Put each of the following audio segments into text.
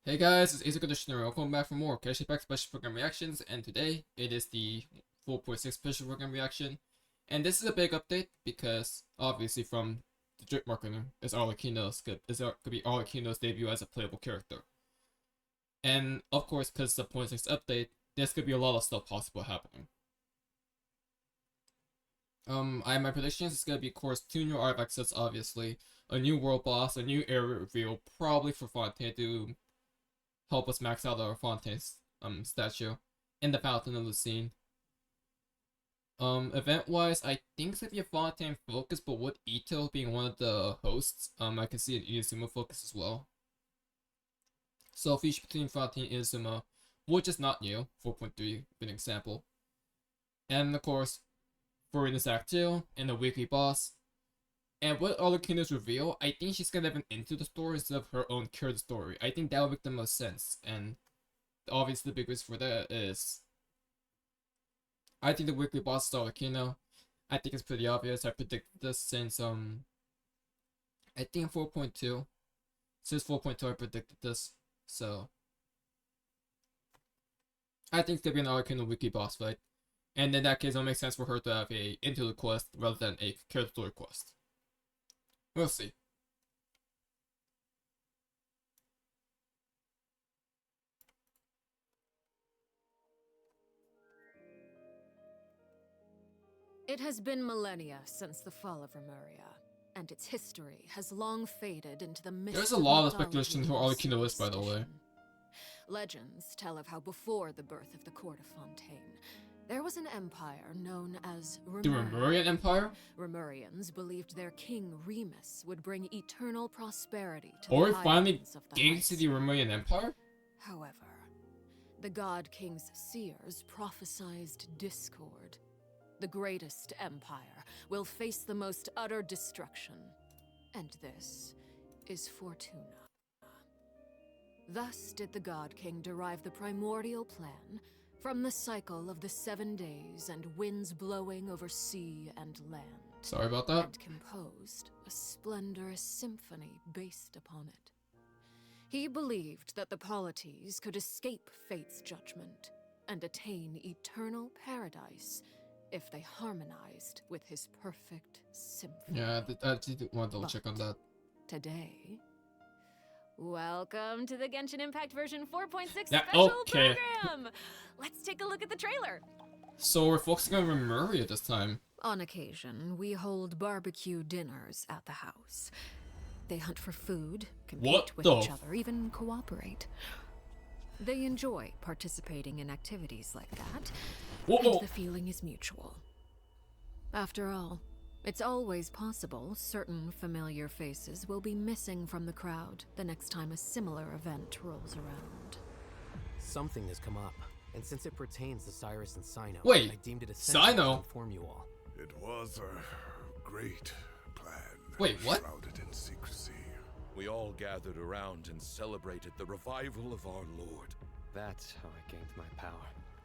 Hey guys, it's ACairconditioner. Welcome back for more Genshin Impact special program reactions, and today it is the 4.6 special program reaction. And this is a big update because obviously from the drip marketing is Arlecchino's could be Arlecchino's debut as a playable character. And of course, because the 0.6 update, there's gonna be a lot of stuff possible happening. I have my predictions. It's gonna be, of course, 2 new artifact sets, obviously, a new world boss, a new area reveal, probably for Fontaine to help us max out our Fontaine's statue, and the Fountain of Lucine. Event wise, I think it's gonna be a Fontaine focus, but with Ito being one of the hosts, I can see an Inazuma focus as well. So feature between Fontaine and Inazuma, which is not new, 4.3 an example. And of course, for this Act 2 and the weekly boss. And with Arlecchino's reveal, I think she's gonna have an into the story instead of her own character story. I think that would make the most sense. And obviously the big reason for that is I think the weekly boss is Arlecchino. I think it's pretty obvious. I predicted this since I think 4.2. Since 4.2 I predicted this. So I think it's gonna be an Arlecchino weekly boss fight. And in that case it'll make sense for her to have a into the quest rather than a character story quest. We'll see. It has been millennia since the fall of Remuria, and its history has long faded into the mist. There's a lot of speculation who Arlecchino is, by the way. Legends tell of how before the birth of the court of Fontaine, there was an empire known as Remuria. The Remurian Empire? Remurians believed their king Remus would bring eternal prosperity to Or the finally highlands of the gained to the High Remurian Empire? However, the God King's seers prophesied discord. The greatest empire will face the most utter destruction, and this is Fortuna. Thus did the God King derive the primordial plan from the cycle of the 7 days and winds blowing over sea and land. Sorry about that. And composed a splendorous symphony based upon it. He believed that the polities could escape fate's judgment and attain eternal paradise if they harmonized with his perfect symphony. Yeah, I did want to double check on that. Today, welcome to the Genshin Impact version 4.6 Yeah, special okay. program! Let's take a look at the trailer. So we're focusing on Remuria this time. On occasion, we hold barbecue dinners at the house. They hunt for food, compete with each other, even cooperate. They enjoy participating in activities like that, and the feeling is mutual. After all, it's always possible certain familiar faces will be missing from the crowd the next time a similar event rolls around. Something has come up, and since it pertains to Cyrus and Cyno, Wait, I deemed it essential to inform you all. It was a great plan. Wait, what? Shrouded in secrecy. We all gathered around and celebrated the revival of our Lord. That's how I gained my power.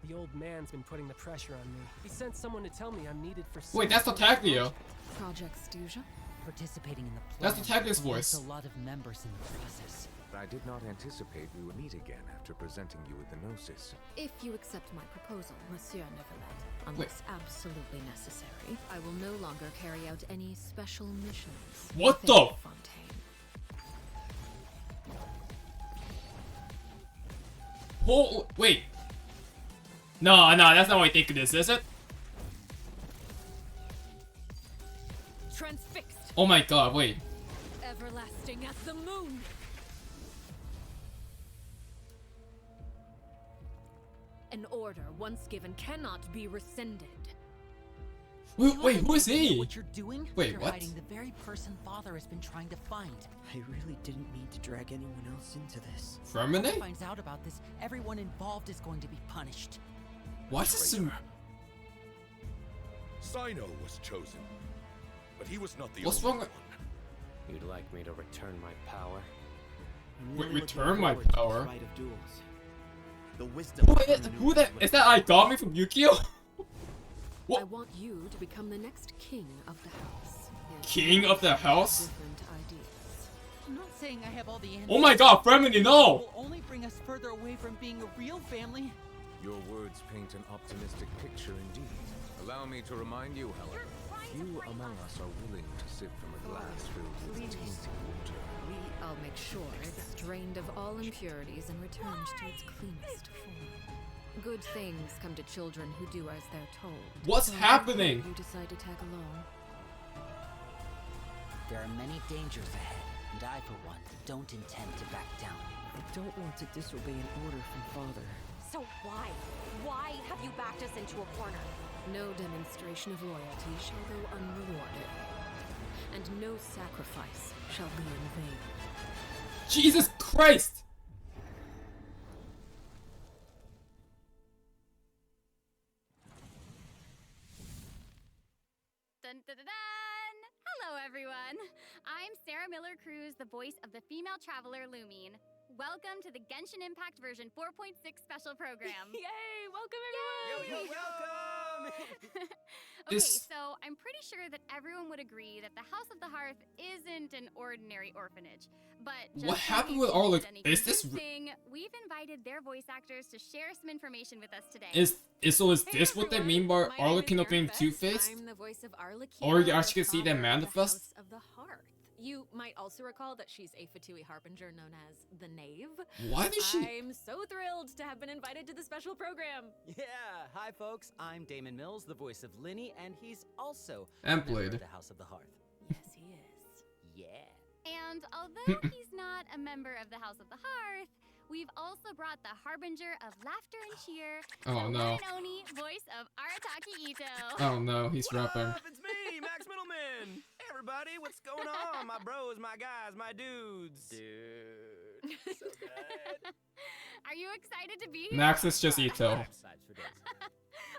The old man's been putting the pressure on me. He sent someone to tell me I'm needed for. Wait, that's Tattaglia. Project Stuja? Participating in the That's Tattaglia's voice. There's a lot of members in the process. I did not anticipate we would meet again after presenting you with the Gnosis. If you accept my proposal, Monsieur Nevelet, unless absolutely necessary, I will no longer carry out any special missions. What within the? Fontaine. Oh, wait. No, that's not what I think it is it? Transfixed. Oh my god, wait. Everlasting as the moon. An order once given cannot be rescinded. Wait, who is he? What you're doing? Wait, you're what? hiding the very person Father has been trying to find. I really didn't mean to drag anyone else into this. When he Fermine? finds out about this, everyone involved is going to be punished. Why is this? Cyno was chosen, but he was not the What's only wrong one. with? You'd like me to return my power? I'm Wait, really looking return my forward to power? the fight of duels. The wisdom Who that? Is that Aigami from Yu-Gi-Oh? I want you to become the next king of the house. Yes. King of the house? Different ideas. I'm not saying I have all the answers. Oh my god, Fermine, no! Will only bring us further away from being a real family. Your words paint an optimistic picture indeed. Allow me to remind you, however, few among us are willing to sip from a glass filled with tainted water. I'll make sure it's drained of all impurities and returned to its cleanest form. Good things come to children who do as they're told. What's happening? You decide to tag along. There are many dangers ahead, and I, for one, don't intend to back down. I don't want to disobey an order from Father. So why? Why have you backed us into a corner? No demonstration of loyalty shall go unrewarded, and no sacrifice shall be in vain. Jesus Christ! Dun, dun, dun, dun. Hello, everyone. I'm Sarah Miller-Cruz, the voice of the female traveler Lumine. Welcome to the Genshin Impact version 4.6 special program. Yay! Welcome, everyone! Yo, welcome! Okay, so I'm pretty sure that everyone would agree that the House of the Hearth isn't an ordinary orphanage. But just what happened with Arlecchino? Is this we've invited their voice actors to share some information with us today. Is this what they mean by Arlecchino being Two-Faced? I'm the voice of Arlecchino, Or you actually see them manifest? House of the Hearth. You might also recall that she's a Fatui Harbinger known as the Knave. Why does she? I'm so thrilled to have been invited to the special program. Yeah, hi folks. I'm Damon Mills, the voice of Linny, and he's also And a member Blade. of the House of the Hearth. Yes, he is. Yeah. And although he's not a member of the House of the Hearth, we've also brought the Harbinger of Laughter and Cheer, Oh, the no. one and only voice of Arataki Ito. Oh no, he's rapping. Up? It's me, Max Middleman. Hey everybody, what's going on? My bros, my guys, my dudes. Dude, so good. Are you excited to be here? Max is just Ito.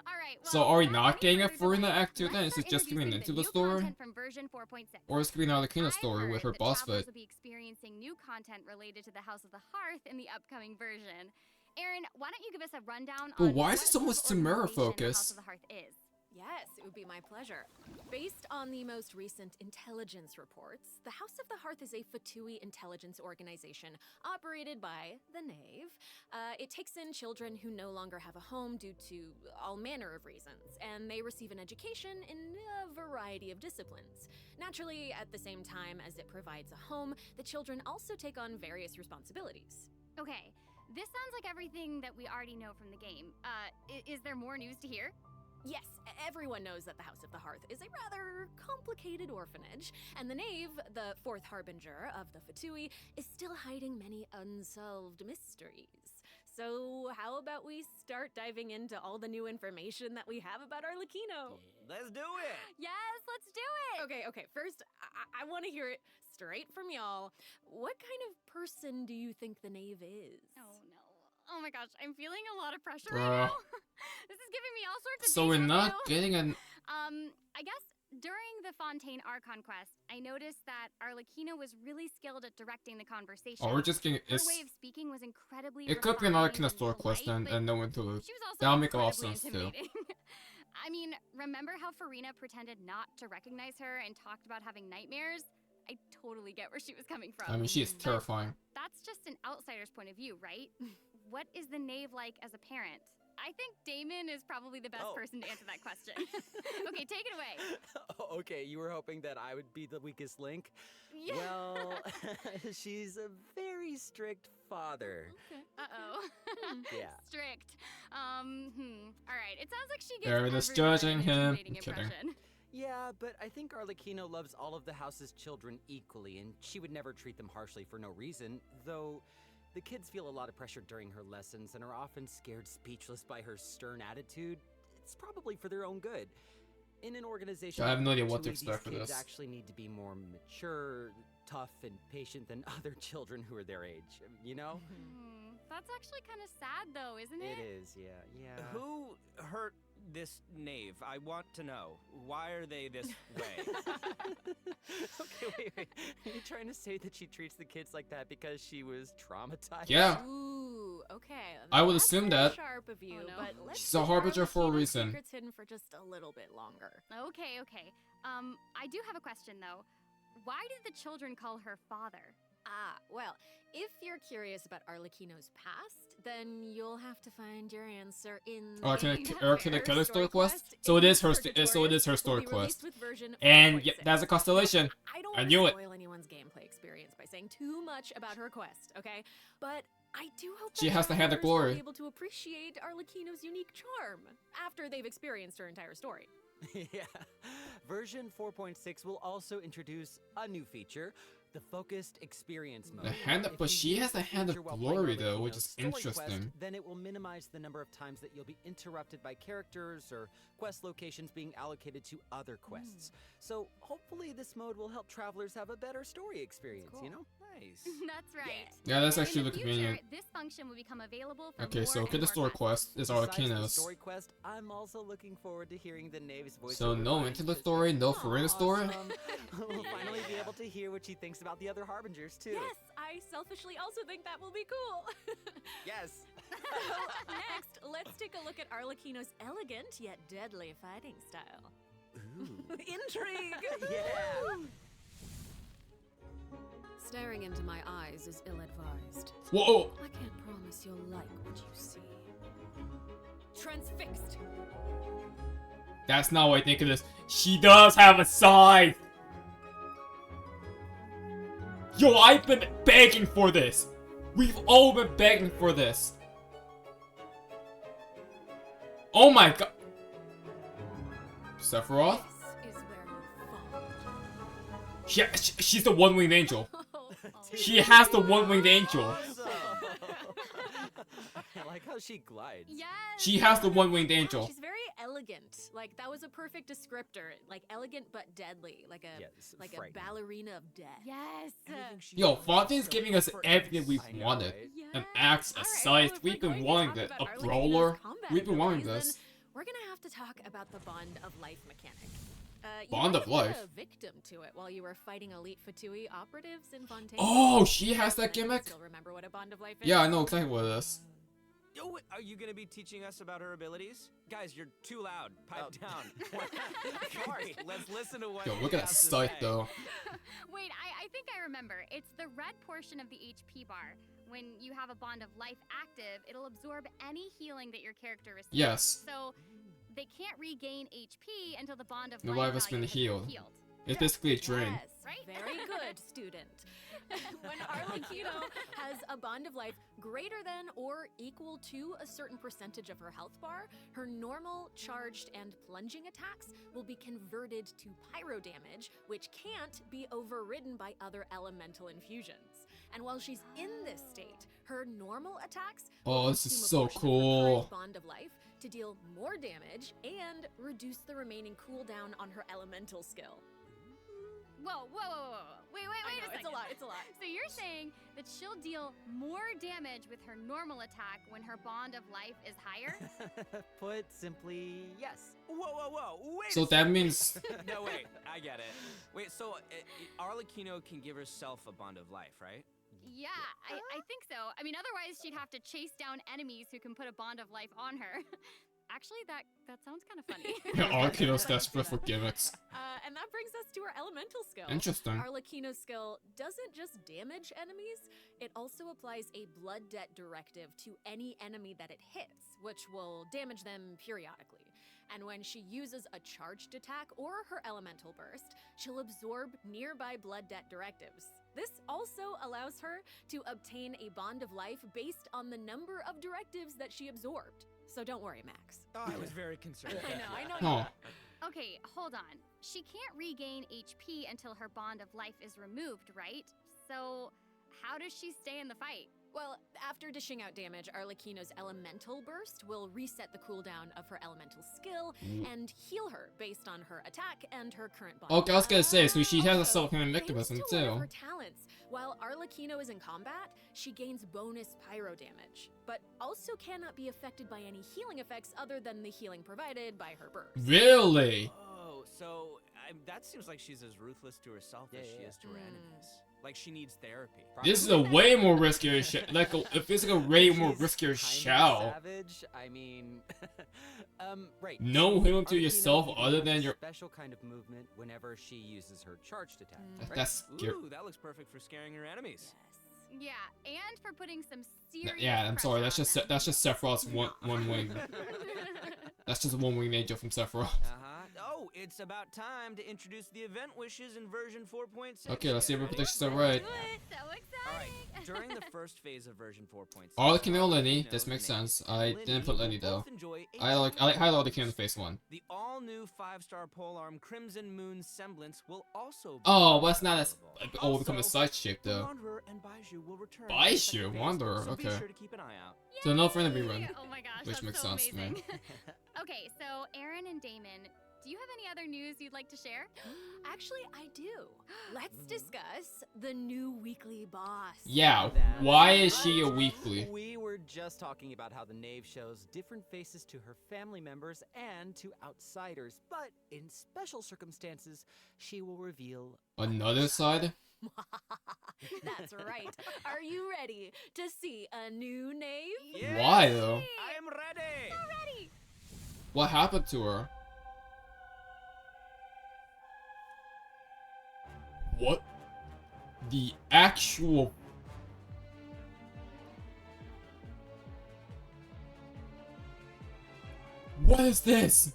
Alright, well, So are we without not any getting a further Furina delay, Act 2 then? Is let's it just start giving introducing into the new story? content from version 4.6. Or is it giving out Arlecchino story with her That boss travelers fight? will be experiencing new content related to the House of the Hearth in the upcoming version. Aaron, why don't you give us a rundown But on why what is it so sort much of Tamara organization the House focused? of the Hearth is? Yes, it would be my pleasure. Based on the most recent intelligence reports, the House of the Hearth is a Fatui intelligence organization operated by the Knave. It takes in children who no longer have a home due to all manner of reasons, and they receive an education in a variety of disciplines. Naturally, at the same time as it provides a home, the children also take on various responsibilities. Okay, this sounds like everything that we already know from the game. Is there more news to hear? Yes, everyone knows that the House of the Hearth is a rather complicated orphanage, and the Knave, the fourth harbinger of the Fatui, is still hiding many unsolved mysteries. So how about we start diving into all the new information that we have about Arlecchino? Let's do it. Yes, let's do it. Okay, first, I want to hear it straight from y'all. What kind of person do you think the Knave is? Oh no. Oh my gosh, I'm feeling a lot of pressure Bruh. right now. This is giving me all sorts of So we're deja not vu. getting an... I guess during the Fontaine Archon quest, I noticed that Arlecchino was really skilled at directing the conversation. Oh, we're just getting... Her It's... way of speaking was incredibly It could be an refined Arlecchino story and quest polite, and but no one to lose. she was also That'll make a lot of incredibly sense too. intimidating. I mean, remember how Farina pretended not to recognize her and talked about having nightmares? I totally get where she was coming from. I mean, she is terrifying. That's just an outsider's point of view, right? What is the Knave like as a parent? I think Damon is probably the best person to answer that question. Okay, take it away. Okay, you were hoping that I would be the weakest link? Yeah. Well, she's a very strict father. Okay. Uh-oh. Yeah. Strict. All right. It sounds like she gives They're just everyone judging an him. intimidating I'm kidding. impression. Yeah, but I think Arlecchino loves all of the house's children equally, and she would never treat them harshly for no reason, though the kids feel a lot of pressure during her lessons and are often scared speechless by her stern attitude. It's probably for their own good. In an organization, I have no idea like what to Fatui, expect for these kids this. actually need to be more mature, tough, and patient than other children who are their age, you know? That's actually kind of sad, though, isn't it? It is, yeah. Who hurt this Knave? I want to know. Why are they this way? Okay, wait. Are you trying to say that she treats the kids like that because she was traumatized? Yeah. Ooh, okay. I would That's assume very that. Sharp of you, but let's She's a keep harbinger for a Arlecchino's reason. Secrets hidden for just a little bit longer. Okay. I do have a question, though. Why did the children call her father? Well, if you're curious about Arlecchino's past, then you'll have to find your answer in can I cut a story quest? So it is her story quest. And yeah, that's a constellation. I knew it. I don't want to spoil anyone's gameplay experience by saying too much about her quest, okay? But I do hope she has to have the glory. will be able to appreciate Arlecchino's unique charm after they've experienced her entire story. Yeah. Version 4.6 will also introduce a new feature, the focused experience mode. But she has the hand of glory though, which is interesting. Quest, then it will minimize the number of times that you'll be interrupted by characters or quest locations being allocated to other quests. So hopefully this mode will help travelers have a better story experience, you know? Nice. That's right. Yeah, that's actually in the convenient. Future, this function will become available for Okay, so more get the story quest is Arlecchino's. Story quest, I'm also looking forward to hearing the Knave's voice. So no into the story, no for in the story? We'll finally be able to hear what she thinks about the other Harbingers too. Yes, I selfishly also think that will be cool. Yes. Next, let's take a look at Arlecchino's elegant yet deadly fighting style. Ooh. Intrigue! Yeah! Staring into my eyes is ill-advised. Whoa! I can't promise you'll like what you see. Transfixed! That's not what I think it is. She does have a scythe! Yo, I've been begging for this! We've all been begging for this! Oh my god! Sephiroth? This is where you fall. She's the one-winged angel. She has the one-winged angel. I like how she glides. Yes. She has the one-winged angel. She's very elegant. Like, that was a perfect descriptor. Like, elegant but deadly. Like a ballerina of death. Yes. Yo, Fontaine's giving us everything we've wanted. Yes. An axe, a scythe, we've been wanting this. A brawler, we've been wanting this. We're gonna have to talk about the Bond of Life mechanic. Bond of Life? A victim to it while you were fighting elite Fatui operatives in Fontaine. Oh, she has that gimmick? Still remember what a Bond of Life is? Yeah, I know exactly what it is. Yo, are you gonna be teaching us about her abilities? Guys, you're too loud. Pipe down. Sorry, let's listen to what. Yo, look at that scythe though. Wait, I think I remember. It's the red portion of the HP bar. When you have a Bond of Life active, it'll absorb any healing that your character receives. Yes. So they can't regain HP until the Bond of The Life life has been healed. It's basically a drain. Yes, right? Very good, student. When Arlecchino has a Bond of Life greater than or equal to a certain percentage of her health bar, her normal, charged, and plunging attacks will be converted to pyro damage, which can't be overridden by other elemental infusions. And while she's in this state, her normal attacks will this is consume a so portion of her cool. current Bond of Life to deal more damage and reduce the remaining cooldown on her elemental skill. Whoa. Wait a second. It's a lot. So you're saying that she'll deal more damage with her normal attack when her Bond of Life is higher? Put simply, yes. Whoa. Wait. So that means... No, wait. I get it. Wait, so Arlecchino can give herself a Bond of Life, right? Yeah, I think so. I mean, otherwise she'd have to chase down enemies who can put a Bond of Life on her. Actually, that sounds kind of funny. Arlecchino's desperate for gimmicks. And that brings us to her elemental skill. Interesting. Arlecchino's skill doesn't just damage enemies, it also applies a blood debt directive to any enemy that it hits, which will damage them periodically. And when she uses a charged attack or her elemental burst, she'll absorb nearby blood debt directives. This also allows her to obtain a Bond of Life based on the number of directives that she absorbed. So don't worry, Max. Oh, I was very concerned. I know you are. Okay, hold on. She can't regain HP until her Bond of Life is removed, right? So how does she stay in the fight? Well, after dishing out damage, Arlecchino's elemental burst will reset the cooldown of her elemental skill and heal her based on her attack and her current body. Okay, I was gonna say, so she has a self-healing mechanism Thanks to one of too. her talents, while Arlecchino is in combat, she gains bonus pyro damage, but also cannot be affected by any healing effects other than the healing provided by her burst. Really? Oh, so that seems like she's as ruthless to herself as she is to her enemies. like she needs therapy. This is a way more riskier shit. Like, it feels like a way more riskier shell. Savage. I mean, right. No him to Arlecchino yourself even other has than a your. special kind of movement whenever she uses her charged attack. Right? That's scary. Ooh, that looks perfect for scaring her enemies. Yeah, and for putting some serious Yeah, I'm sorry. That's pressure just Sephiroth's one wing. That's just one wing angel from Sephiroth. Oh, it's about time to introduce the event wishes in version 4.6. Okay, let's see if Ready? predictions are right. So exciting! Alright, during the first phase of version 4.6, Arlecchino Lenny. This makes sense. I didn't put Lenny though. I like Arlecchino in face 1. the all-new 5-star polearm Crimson Moon semblance will also be Oh, well, that's not as. Oh, Also, become a side chick the though. Wanderer and Baiju will return. Baiju? Wanderer, So be okay. sure to keep an eye out. So no friendly rerun. Oh my gosh, Which that's makes so sense to me. amazing. Okay, so Aaron and Damon, do you have any other news you'd like to share? Actually, I do. Let's discuss the new weekly boss. Yeah, why is she a weekly? We were just talking about how the knave shows different faces to her family members and to outsiders, but in special circumstances, she will reveal Another side? That's right. Are you ready to see a new knave? Why though? I am ready. Ready. What happened to her? What? The actual. What is this?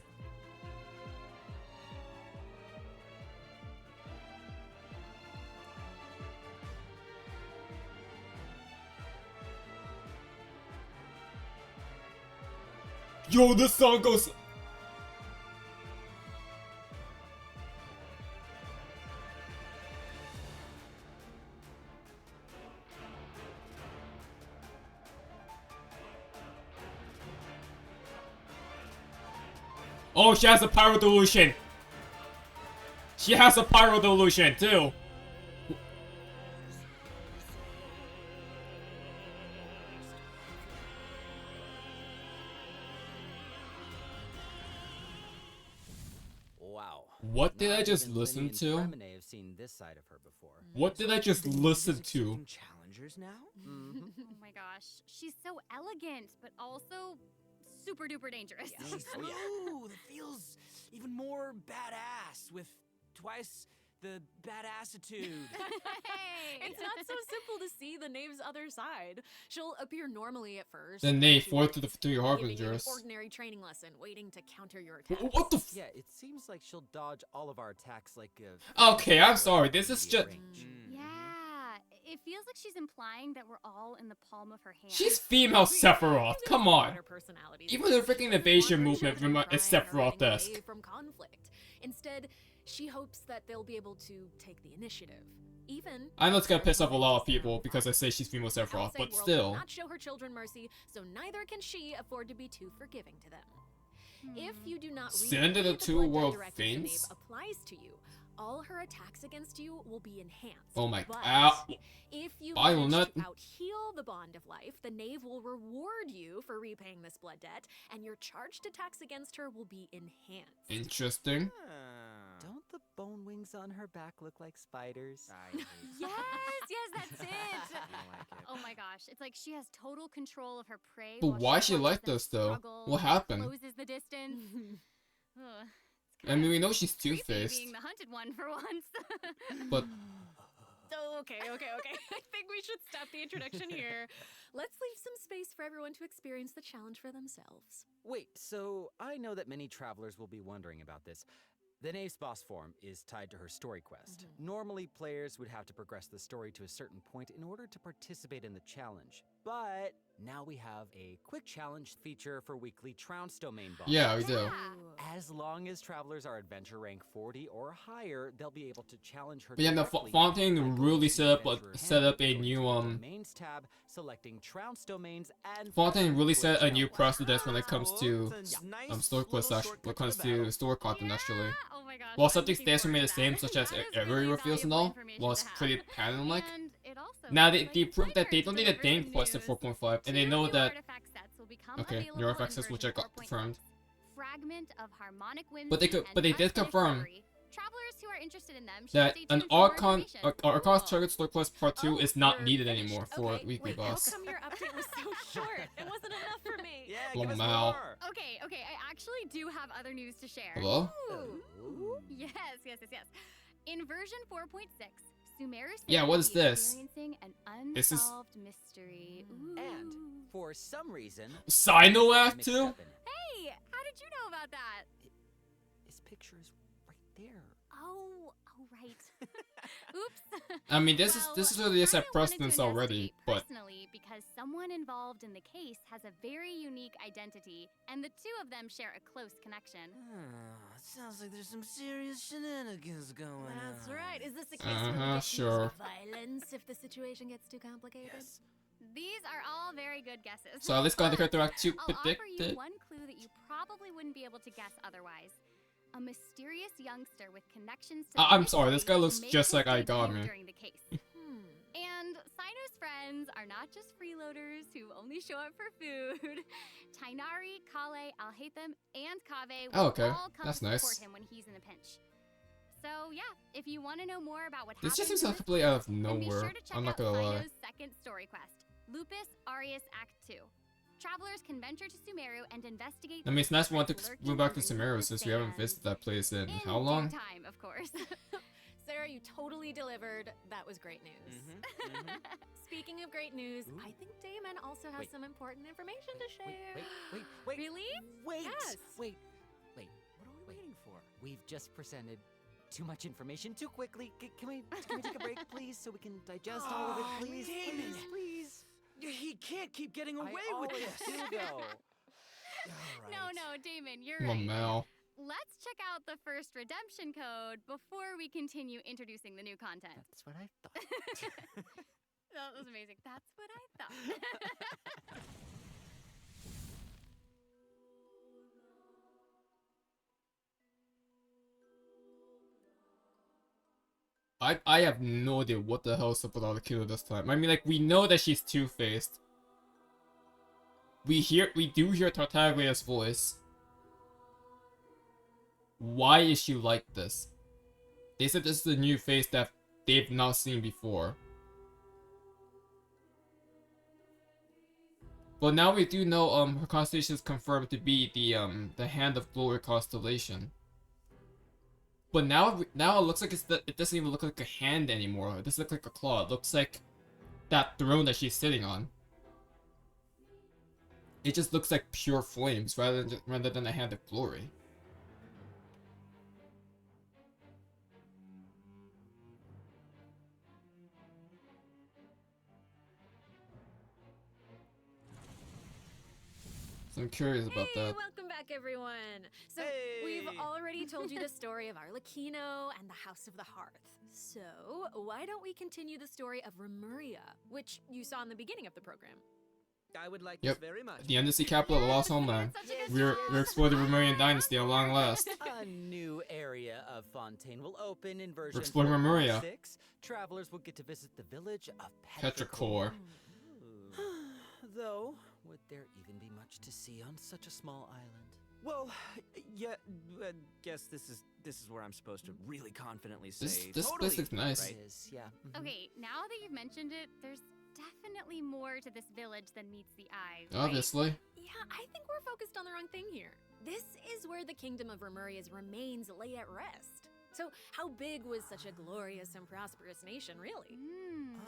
Yo, this song goes. Oh, she has a pyro delusion. She has a pyro delusion too. wow. What did Not I just even listen Lenny and to? Fremine have seen this side of her before. What did I just listen to? Challengers now? Oh my gosh, she's so elegant, but also super duper dangerous. She's smooth. It feels even more badass with twice the badassitude. It's not so simple to see the knave's other side. She'll appear normally at first. The knave, she fourth to will the three giving you an harbingers. ordinary training lesson, waiting to counter your attack. What the f- Yeah, it seems like she'll dodge all of our attacks like Okay, I'm sorry. This is just. Yeah, it feels like she's implying that we're all in the palm of her hand. She's female Sephiroth. Come on. Her personalities. Even the freaking evasion Want her movement children is crying or Sephiroth running esque. away from conflict. Instead, she hopes that they'll be able to take the initiative. Even I know it's gonna piss off a lot of people because I say she's female Sephiroth, but outside world still. will not show her children mercy, so neither can she afford to be too forgiving to them. If you do not Send to the repay two blood world directive the knave fiends? applies to you, all her attacks against you will be enhanced. Oh my But god. if you I will manage not. to out-heal the bond of life, the knave will reward you for repaying this blood debt, and your charged attacks against her will be enhanced. Interesting. Don't the bone wings on her back look like spiders? Yes, that's it. Oh my gosh, it's like she has total control of her prey. But while why she watches like them this though? struggle, What happened? Closes the distance. Ugh, it's I mean, kinda we know she's creepy two-faced, being the hunted one for once. but Oh, okay. I think we should stop the introduction here. Let's leave some space for everyone to experience the challenge for themselves. Wait, so I know that many travelers will be wondering about this. The Knave's boss form is tied to her story quest. Normally, players would have to progress the story to a certain point in order to participate in the challenge. But now we have a quick challenge feature for weekly Trounce domain boss. yeah, we do. As long as travelers are adventure rank 40 or higher, they'll be able to challenge her. But yeah, no, directly Fontaine by going really to set the up adventurer a handbook, new going to the domains tab, selecting Trounce domains, and Fontaine really pressing set a quick new challenge. precedent when it comes to store quests actually, when it comes to store content actually. Oh my gosh. While some things stays remain the same, such as every reveals and all, well, it's pretty pattern like. Now they proved that they don't need a Dane quest in 4.5, and they know that. Okay, new artifact sets which I got confirmed. Fragment of harmonic winds But they could, and but they did Aspect confirm Pottery. Travelers who are interested in them should That stay an tuned for more Archon, information. Archon's Target Store Plus Part 2 Oh, is not you're needed finished. anymore for Okay, Weekly wait, Boss. How come your update was so short? It wasn't enough for me. Yeah, give us Lamau. more. Okay, I actually do have other news to share. Hello? Ooh. Yes. In version 4.6, Sumeru Yeah, what is this? experiencing an This is- unsolved mystery. Ooh. And for some reason, Sino Act mixed 2? up in it. Hey, how did you know about that? His picture is right there. Oh, right. Oops. I mean, this Well, is really set I wanted to precedence already, investigate but personally because someone involved in the case has a very unique identity, and the two of them share a close connection. Sounds like there's some serious shenanigans going on. That's right. Is this a case where we get sure. violence if the situation gets too complicated? Yes. These are all very good guesses. so at least got the character act 2 I'll offer you predicted. one clue that you probably wouldn't be able to guess otherwise. A mysterious youngster with connections to the I'm sorry, this guy mystery looks makes just his like debut Aigami. during the case. And Sino's friends are not just freeloaders who only show up for food. Tainari, Kale, Alhaitham, and Kaveh will Oh, okay. all come That's to support nice. him when he's in a pinch. So yeah, if you want to know more about what This just happens seems in like this completely out of then be nowhere. sure to check I'm not out gonna lie. Sino's second story quest, Lupus Arius Act 2. Travelers can venture to Sumeru and investigate. I mean, it's nice we want to lurking move back to underneath Sumeru the since we haven't sand. visited that place in In how long? due time, of course. Sarah, you totally delivered. That was great news. Speaking of great news, I think Damon also has Wait. some important information to share. Wait. Really? Wait. Yes. Wait. What are we waiting for? We've just presented too much information too quickly. Can we take a break, please, so we can digest all of it, please? Damon. Please. He can't keep getting away I with always this. do, though. No, Damon, you're right. Lamau. Let's check out the first redemption code before we continue introducing the new content. That's what I thought. That was amazing. That's what I thought. I have no idea what the hell is up with Alikino this time. I mean, like, we know that she's two-faced. We do hear Tartaglia's voice. Why is she like this? They said this is a new face that they've not seen before. But now we do know her constellation is confirmed to be the Hand of Glory constellation. But now it looks like it doesn't even look like a hand anymore. It doesn't look like a claw. It looks like that throne that she's sitting on. It just looks like pure flames rather than a Hand of Glory. So I'm curious about that. Welcome back, everyone. So we've already told you the story of Arlecchino and the House of the Hearth. So why don't we continue the story of Remuria, which you saw in the beginning of the program? I would like Yep. this very much. The Embassy Capital of the Lost Homeland. We're exploring the Remurian Dynasty at long last. A new area of Fontaine will open in version We're exploring Remuria. 4.6. Travelers will get to visit the village of Petrichor. Though, would there even be much to see on such a small island? well, yeah, guess this is where I'm supposed to really confidently say This totally, place looks nice. right? It is, yeah. Okay, now that you've mentioned it, there's definitely more to this village than meets the eye. Right? Obviously. Yeah, I think we're focused on the wrong thing here. This is where the kingdom of Remuria's remains lay at rest. So how big was such a glorious and prosperous nation, really?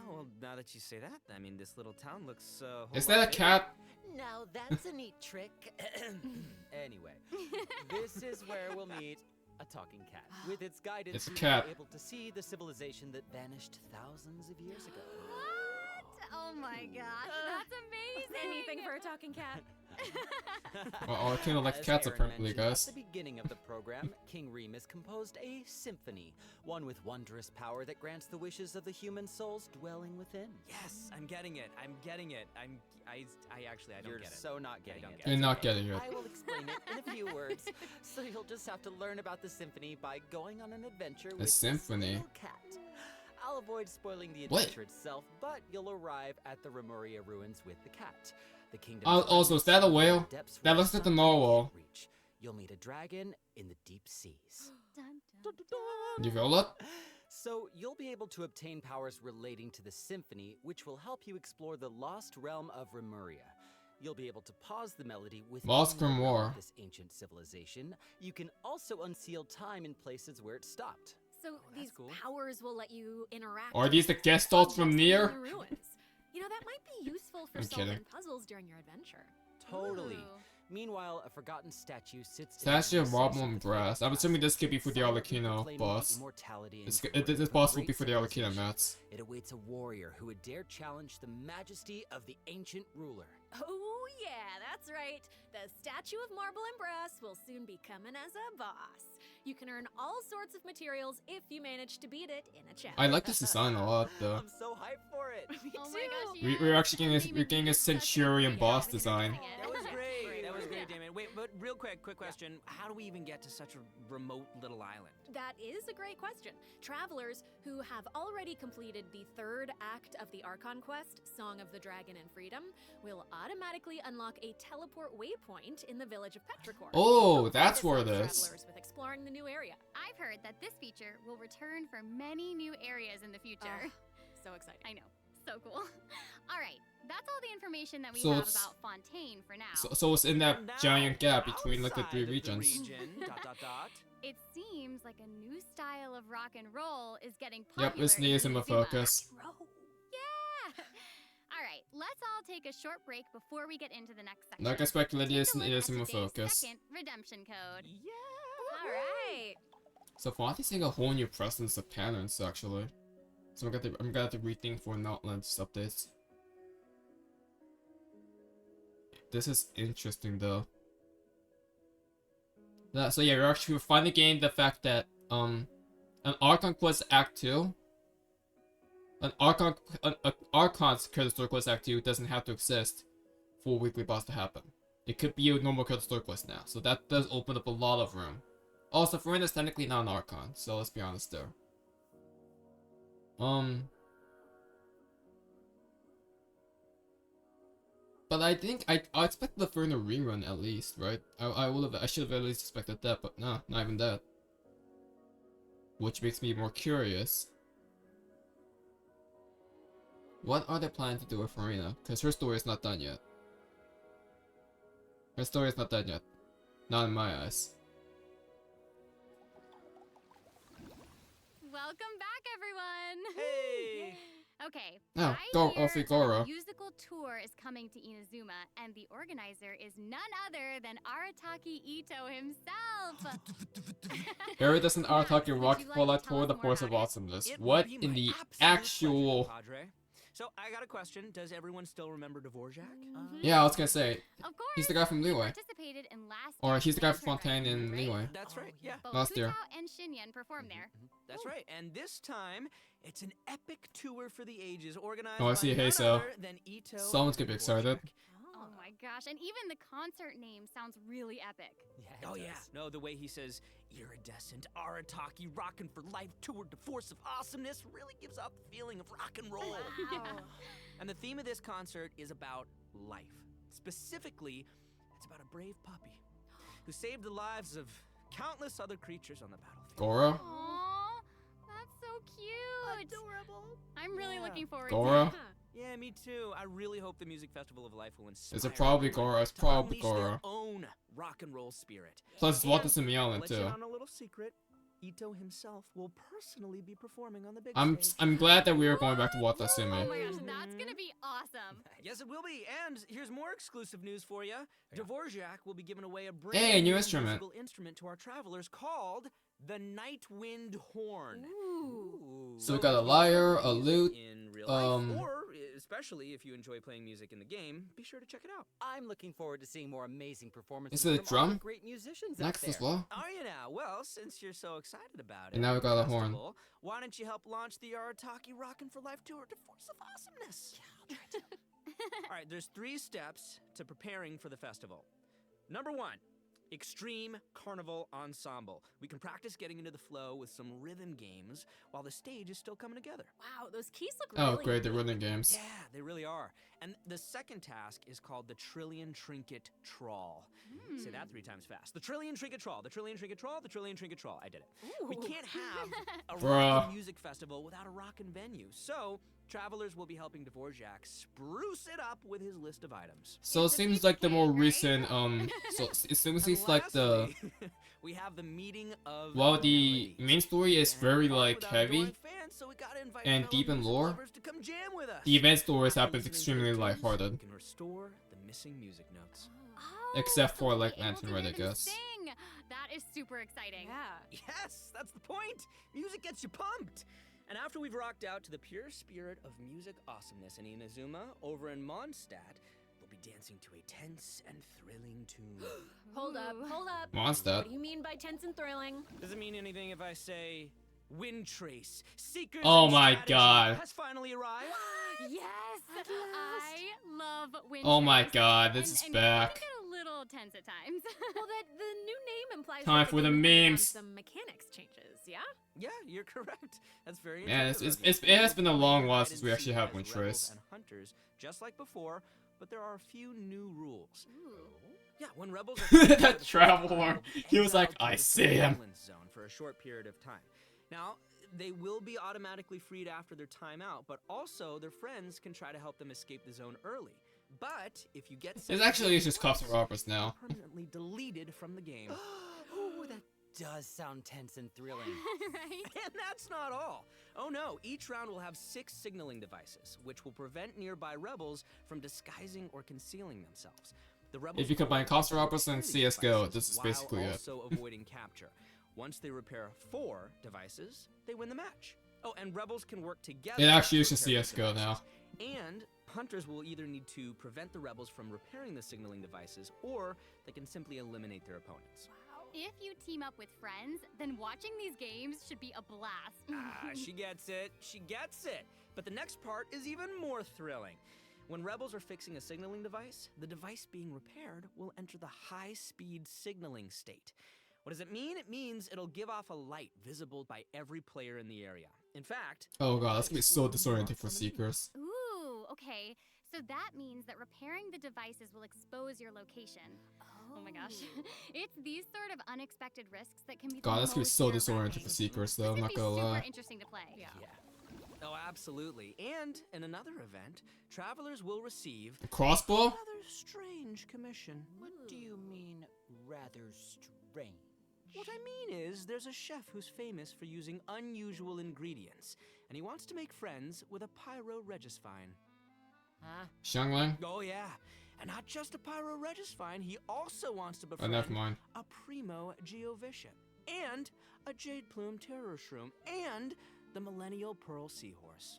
Oh, well, now that you say that, I mean, this little town looks a whole Is lot that a bigger. cat? Now that's a neat trick. Anyway, this is where we'll meet a talking cat. With its guidance, It's a we cat. were able to see the civilization that vanished thousands of years ago. Oh my gosh, that's amazing! Anything for a talking cat? Well, Alikino likes As cats Aaron apparently, mentioned guys. At the beginning of the program, King Remus composed a symphony, one with wondrous power that grants the wishes of the human souls dwelling within. Yes, I'm getting it. I actually don't You're get it. so not getting it. You're not getting it. I will explain it in a few words, so you'll just have to learn about the symphony by going on an adventure with symphony? this little cat. I'll avoid spoiling the What? adventure itself, but you'll arrive at the Remuria ruins with the cat. The kingdom. Also, is that a whale? That looks like the narwhal. You'll meet a dragon in the deep seas. Dun, You feel that? So, you'll be able to obtain powers relating to the symphony, which will help you explore the lost realm of Remuria. You'll be able to pause the melody with this ancient civilization. You can also unseal time in places where it stopped. So these powers will let you interact. Are these the Gestalt from Nier? You know, that might be useful for solving puzzles during your adventure. Totally. Meanwhile, a forgotten statue sits. Statue of Marble and Brass. I'm assuming this could be for the Arlecchino boss. This boss will be for the Arlecchino mats. It awaits a warrior who would dare challenge the majesty of the ancient ruler. Oh yeah, that's right. The statue of Marble and Brass will soon be coming as a boss. You can earn all sorts of materials if you manage to beat it in a challenge. I like this design a lot, though. I'm so hyped for it. Me too. My gosh, We're actually getting a Centurion boss design. That was great. That was great, Damon. Wait, but real quick question. How do we even get to such a remote little island? That is a great question. Travelers who have already completed the third act of the Archon quest, Song of the Dragon and Freedom, will automatically unlock a teleport waypoint in the village of Petrichor. Oh, that's where it is. Travelers with exploring the new area. I've heard that this feature will return for many new areas in the future. So exciting. I know. So cool. Alright, that's all the information that we So have it's- about Fontaine for now. So it's in that giant gap between like the three regions. It seems like a new style of rock and roll is getting popular. Yep, this needs him a focus. Yeah! Alright, let's all take a short break before we get into the next section. Like I speculated, Take it's a look at him a today's focus. second redemption code. Yeah! Alright! So Fontaine seeing a whole new presence of patterns actually. So I'm gonna have to rethink for Outlands updates. This is interesting though. So yeah, we're actually finally getting the fact that an Archon Quest Act 2, an Archon's Credit Store Quest Act 2 doesn't have to exist for a weekly boss to happen. It could be a normal Credit Store Quest now, so that does open up a lot of room. Also, Farina is technically not an Archon, so let's be honest there. But I think I expected the Farina rerun at least, right? I should have at least expected that, but no, not even that. Which makes me more curious. What are they planning to do with Farina? Because her story is not done yet. Her story is not done yet. Not in my eyes. Welcome back, everyone! Hey! Okay, Oh, I hear that Goro. a musical tour is coming to Inazuma, and the organizer is none other than Arataki Ito himself! Barry doesn't Arataki would rock you like for to like tell for us the more force of about it? awesomeness. It What would be in my the absolute actual? pleasure, Padre. So I got a question. Does everyone still remember Dvorak? Yeah, I was gonna say. Of course, He's the guy from he Leeway. participated in last Or year's he's the guy fan from Fontaine tournament, in right? Leeway. That's right. Yeah. Both Last year. Hutao and Shinyan performed there. That's right. And this time, it's an epic tour for the ages organized Oh, I by see. none Hey, so other than Ito someone's gonna be and excited. Dvorak. Oh my gosh, and even the concert name sounds really epic. Oh yeah. No, the way he says iridescent Arataki rockin' for life tour de force of awesomeness really gives off the feeling of rock and roll. And the theme of this concert is about life. Specifically, it's about a brave puppy who saved the lives of countless other creatures on the battlefield. Goro? Aww, that's so cute. Adorable. I'm really looking forward Goro? to it. Yeah, me too. I really hope the Music Festival of Life will inspire Is it probably everyone Goro? It's to probably unleash their Goro. own rock and roll spirit. Plus, it's Walter And Simeon let too. you on a little secret. Ito himself will personally be performing on the big stage. I'm glad that we are going back to Walter Oh Simi. my gosh, that's gonna be awesome. Yes, it will be. And here's more exclusive news for you. Dvorak will be giving away a brand Hey, new new instrument. musical instrument to our travelers called the Night Wind Horn. Ooh. So we got a lyre, a music lute, in real life, or especially if you enjoy playing music in the game, be sure to check it out. I'm looking forward to seeing more amazing performances Is it a from all the drum? great musicians Next out as there. well. Are you now? Well, since you're so excited about it, And now we got a horn. festival, why don't you help launch the Arataki Rockin' for Life tour to Force of Awesomeness? Yeah, I'll try to. All right, there's 3 steps to preparing for the festival. Number 1, Extreme Carnival Ensemble. We can practice getting into the flow with some rhythm games while the stage is still coming together. Wow, those keys look Oh, really great, the rhythm games. Yeah, they really are. And the second task is called the Trillion Trinket Trawl. Say that 3 times fast. The Trillion Trinket Trawl, the Trillion Trinket Trawl, the Trillion Trinket Trawl. I did it. We can't have a rockin' music festival without a rockin' venue. So, travelers will be helping Dvorak spruce it up with his list of items. So it seems like the more recent, so it seems like the... we have the meeting of... Well, the main story is very, like, heavy and deep in lore. The event stories happens extremely lighthearted. Can restore the missing music notes. Except for, like, Lantern Red, I guess. That is super exciting. Yeah. Yes, that's the point. Music gets you pumped. And after we've rocked out to the pure spirit of music awesomeness in Inazuma, over in Mondstadt, we'll be dancing to a tense and thrilling tune. Hold up. Mondstadt. What do you mean by tense and thrilling? Does it mean anything if I say Wind Trace, Seekers Oh and my Strategy god. has finally arrived? Yes! I love Wind Oh my Trace. god, this is and back. It can get a little tense at times. Well, the new name implies Time that for the game will be on memes. some mechanics changes, yeah? Yeah, you're correct. That's very Man, intuitive it of you. has been a long while Hide since and we actually seek have as Wind rebels Trace. and hunters, just like before, but there are a few new rules. Yeah, when rebels are That traveler, he was like, I see him. Zone for a short period of time. Now, they will be automatically freed after their time out, but also their friends can try to help them escape the zone early. But if you get It's actually just Cops and Robbers now. permanently deleted from the game. Ooh, that does sound tense and thrilling. Right? And that's not all. Oh no, each round will have 6 signaling devices, which will prevent nearby rebels from disguising or concealing themselves. The rebels If you combine Cops and Robbers and security CSGO, devices this is while basically it. also avoiding capture. Once they repair 4 devices, they win the match. Oh, and rebels can work together. It actually to is just repair the CSGO now. devices. And hunters will either need to prevent the rebels from repairing the signaling devices, or they can simply eliminate their opponents. If you team up with friends, then watching these games should be a blast. She gets it. She gets it. But the next part is even more thrilling. When rebels are fixing a signaling device, the device being repaired will enter the high-speed signaling state. What does it mean? It means it'll give off a light visible by every player in the area. In fact... Oh god, that's gonna be so disorienting for Seekers. Ooh, okay. So that means that repairing the devices will expose your location. Oh my gosh. It's these sort of unexpected risks that can be God, that's gonna be so most disorienting nerve-wracking. for Seekers though, This I'm could not be gonna super lie. interesting to play. Yeah. Oh, absolutely. And in another event, travelers will receive A crossbow? rather strange commission. What do you mean, rather strange? What I mean is, there's a chef who's famous for using unusual ingredients, and he wants to make friends with a pyro-regisvine. Huh? Xiangling? Oh yeah, and not just a pyro-regisvine, he also wants to Oh, befriend never mind. a primo geovishap, and a jade plume terror shroom, and the millennial pearl seahorse.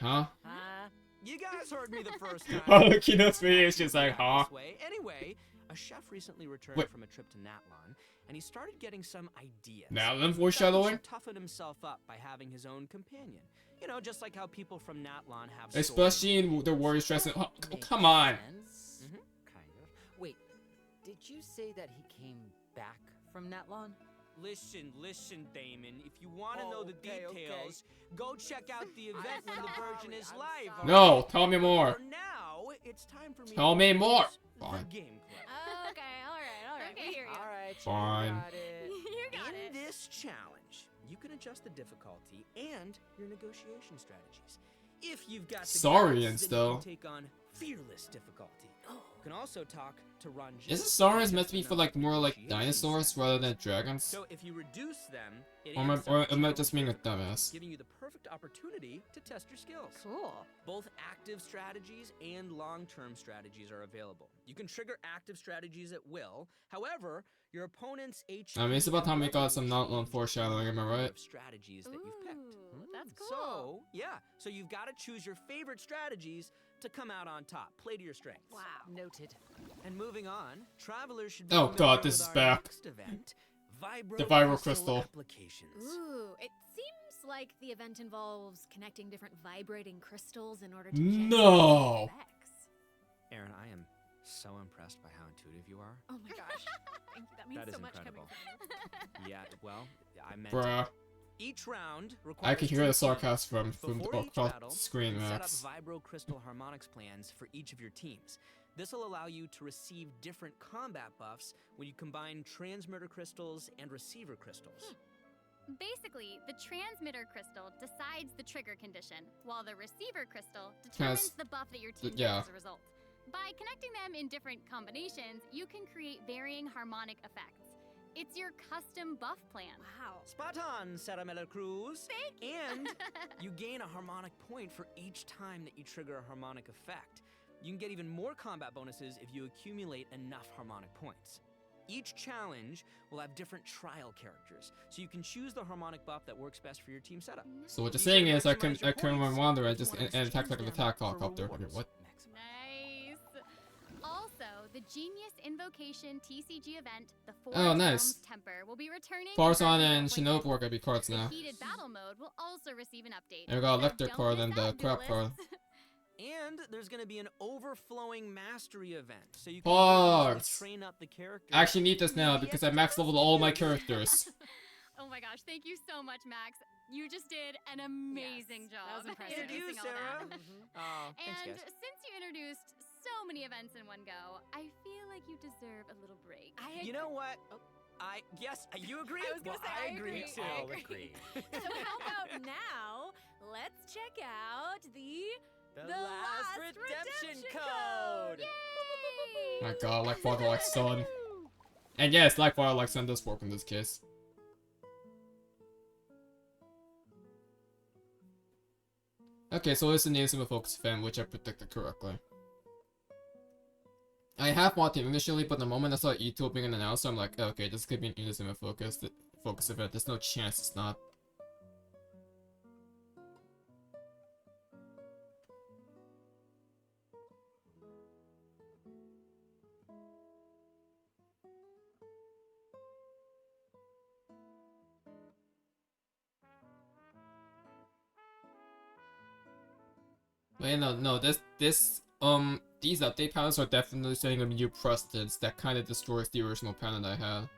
Huh? You guys heard me the first time. Oh, Kino's face is just like, huh? This way. Anyway, a chef recently returned Wait. from a trip to Natlon, and he started getting some ideas. Natlon He foreshadowing? thought he should toughen himself up by having his own companion. You know, just like how people from Natlon have Especially in the Warriors dressing. Oh, come on. Mm-hmm. Kind of. Wait, did you say that he came back from Natlon? Listen, Damon. If you want to know the details, go check out the event when the version is live. all No, right? tell me more. For now, it's time for me Tell to me introduce more. the Fine. game club. Okay, alright. Okay. We hear you. All right, Fine. you got it. You got In it. this challenge, you can adjust the difficulty and your negotiation strategies. If you've got the Saurians, guts, then though. you can take on fearless difficulty. You can also talk to Ranjit. Isn't Saurians meant to be for like more like dinosaurs rather than dragons? So if you reduce them, it Or am I, amps or up am I the just being a challenge, dumbass? giving you the perfect opportunity to test your skills. Cool. Both active strategies and long-term strategies are available. You can trigger active strategies at will. However, your opponent's HP. I mean, it's about time we and got some level Natlon change foreshadowing, am I the number right? of strategies that you've picked. Ooh, that's cool. So, yeah. So you've got to choose your favorite strategies to come out on top. Play to your strengths. Wow. Noted. And moving on, travelers should be Oh, familiar God, this with is our back. next event, The Vibro Crystal Crystal. Applications. Ooh, it seems like the event involves connecting different vibrating crystals in order to generate No! effects. Aaron, I am so impressed by how intuitive you are. Oh my gosh. Thank you. That means That is so much incredible. coming from you. Yeah, well, I meant Bruh. each round I requires can hear 2 the teams. sarcasm from Before each across battle, the screen, you can Max. set up vibro crystal harmonics plans for each of your teams. This will allow you to receive different combat buffs when you combine transmitter crystals and receiver crystals. Basically, the transmitter crystal decides the trigger condition, while the receiver crystal determines the buff that your team gets as a result. By connecting them in different combinations, you can create varying harmonic effects. It's your custom buff plan. Wow. Spot on, Sarah Miller Cruz. Thank you. And you gain a harmonic point for each time that you trigger a harmonic effect. You can get even more combat bonuses if you accumulate enough harmonic points. Each challenge will have different trial characters, so you can choose the harmonic buff that works best for your team setup. So what you're saying is I can run wander and just and attack like an attack helicopter. Okay, what? Nice. Also, the Genius Invocation TCG event, the Forest Oh, nice. Realms Temper, will be returning. Farzan and Shinobu are gonna be cards now. The heated battle mode will also receive an update. And we got So Electric don't card miss and the out, crap duelists. card. And there's going to be an overflowing mastery event, so you can Fox. train up the characters. I actually need this now because I max leveled all my characters. Oh my gosh, thank you so much, Max. You just did an amazing job. That was impressive. Thank you, introducing all Sarah. that. Oh, thanks, And guys. since you introduced so many events in one go, I feel like you deserve a little break. You know what? Yes, you agree? I was gonna Well, say, I agree agree. too. I I'll agree. So how about now? Let's check out the last redemption code. My god, like father, like son. And yes, like father, like son does work in this case. Okay, so it's an Inazuma Focus fan, which I predicted correctly. I have wanted it initially, but the moment I saw Ito being announced, I'm like, okay, this could be an Inazuma Focus event. There's no chance it's not. Wait, no, these update patterns are definitely setting a new precedence that kind of destroys the original pattern I had.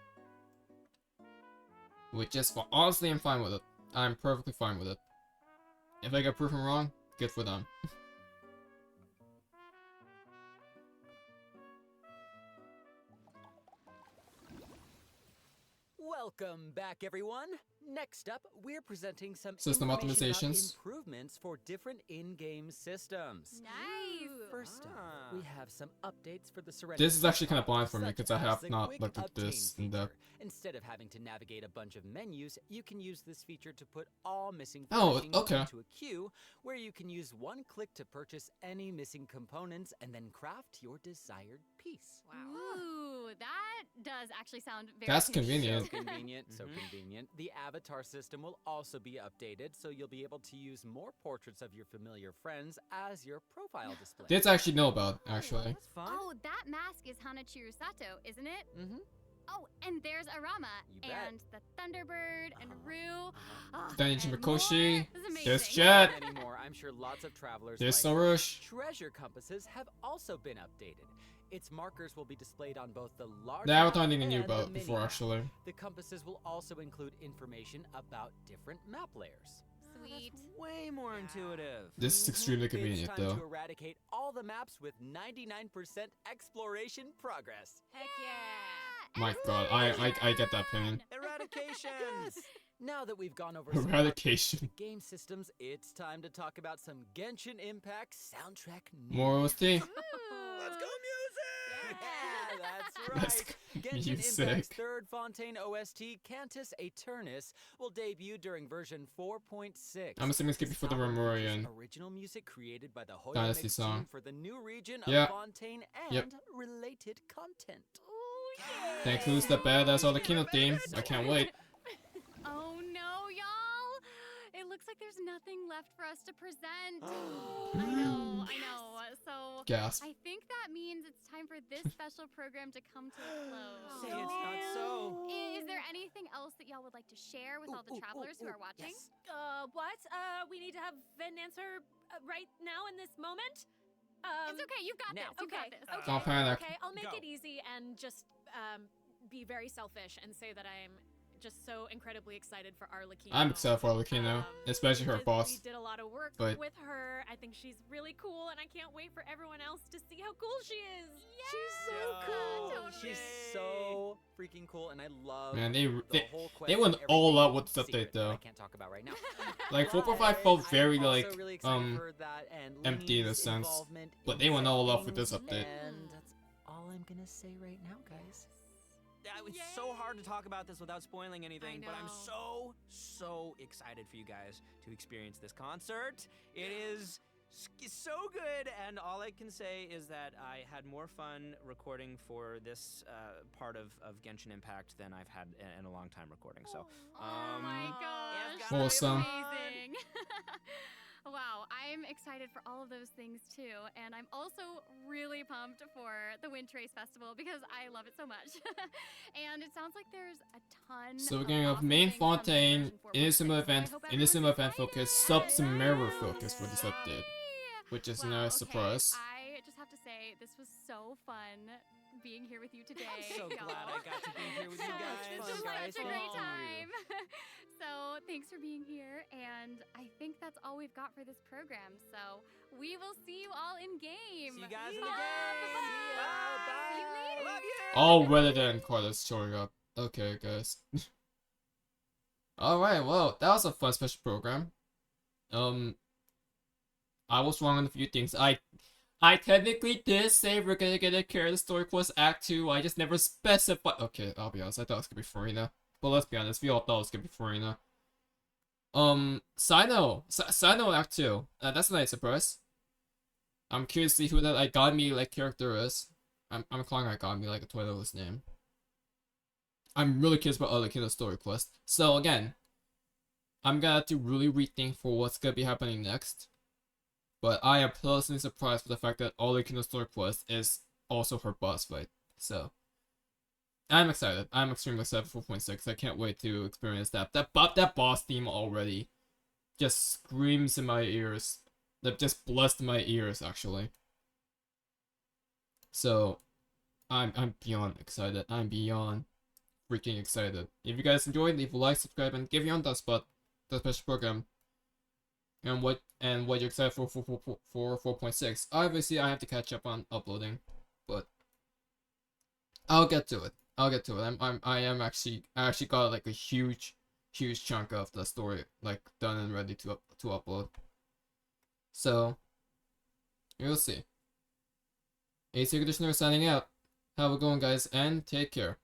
Which is, honestly, I'm fine with it. I'm perfectly fine with it. If I get proven wrong, good for them. Welcome back, everyone. Next up, we're presenting some System information about optimizations. improvements for different in-game systems. Nice. First up, we have some updates for the Serenity. This is actually kind of blind for me such because I have as the not quick looked at obtain this in depth. Instead of having to navigate a bunch of menus, you can use this feature to put all missing Oh, furnishings okay. into a queue, where you can use one click to purchase any missing components and then craft your desired piece. Wow. Ooh, that does actually sound very That's convenient. So convenient, so convenient. The avatar system will also be updated, so you'll be able to use more portraits of your familiar friends as your profile display. This I actually know about, actually. Oh, that mask is Hanachiru Sato, isn't it? Mm-hmm. Oh, and there's Arama, You bet. and the Thunderbird, and Rue. Oh, Then and Mikoshi, more. This is amazing. there's Jet, Many more. I'm sure lots of travelers there's like Sarush. Treasure compasses have also been updated. Its markers will be displayed on both the large The avatar I map didn't knew and the about mini before, map. actually. The compasses will also include information about different map layers. Sweet. Way more intuitive. This is extremely It's convenient, time though. to eradicate all the maps with 99% exploration progress. Heck yeah. My god, I get that pain. Eradication. Yes. Now that we've gone over some Eradication. game systems, it's time to talk about some Genshin Impact soundtrack news. More OST. Let's go music! Yeah, that's right. Let's go Genshin music. Impact's third Fontaine OST, Cantus Aeternus, will debut during version 4.6. I'm assuming it's gonna be for the This album features Memorian original music created by the Hoya Dynasty Mix song. team for the new region Yeah. of Fontaine and Yep. related content. That includes the badass or the keynote theme. I can't wait. Oh no, y'all! It looks like there's nothing left for us to present. I know. So Gasp. I think that means it's time for this special program to come to a close. Say it's not so. Is there anything else that y'all would like to share with all the travelers who are watching? What? We need to have an answer right now in this moment? It's okay, you've got this. You've got this. Okay. Don't panic. Okay, I'll make it easy and just be very selfish and say that I'm just so incredibly excited for Arlecchino. I'm excited for Arlecchino, especially her boss. We did a lot of work but with her. I think she's really cool, and I can't wait for everyone else to see how cool she is. Yeah! She's so cool. Totally. She's so freaking cool, and I love the whole quest. They went all out with this update though. I can't talk about right now. Like 4.5 felt very like really empty in a sense, but they went all out with this update. And that's all I'm gonna say right now, guys. It's so hard to talk about this without spoiling anything, but I'm so excited for you guys to experience this concert. It is so good, and all I can say is that I had more fun recording for this part of Genshin Impact than I've had in a long time recording. So, oh my gosh, awesome. Amazing. Wow, I'm excited for all of those things too, and I'm also really pumped for the Wind Trace Festival because I love it so much. And it sounds like there's a ton. So we're getting a main Fontaine, Inazuma event focus, Sub-Samara focus for this update, which is a nice surprise. I just have to say, this was so fun being here with you today. I'm so glad I got to be here with you guys. This was such a great time. So thanks for being here, and I think that's all we've got for this program. So we will see you all in game. See you guys in the game. Bye. See you later. I love you. All weather than Carlos showing up. Okay, guys. Alright, well, that was a fun special program. I was wrong on a few things. I technically did say we're gonna get a Care the Story Quest Act 2, I just never specified. Okay, I'll be honest, I thought it was gonna be Farina. But let's be honest, we all thought it was gonna be Farina. Sino Act 2. That's a nice surprise. I'm curious to see who that Igami like character is. I'm calling Igami like a Twilight name. I'm really curious about other Kingdom Story Quest. So again, I'm gonna have to really rethink for what's gonna be happening next. But I am pleasantly surprised with the fact that all the Kingdom Story Quest is also her boss fight. So I'm excited. I'm extremely excited for 4.6. I can't wait to experience that. That boss theme already just screams in my ears. That just blessed my ears actually. So I'm beyond excited. I'm beyond freaking excited. If you guys enjoyed, leave a like, subscribe, and give you on that spot the special program. And what you're excited for 4.6. Obviously, I have to catch up on uploading, but I'll get to it. I actually got like a huge chunk of the story like done and ready to upload. So you'll see. ACairconditioner signing out. Have a good one, guys, and take care.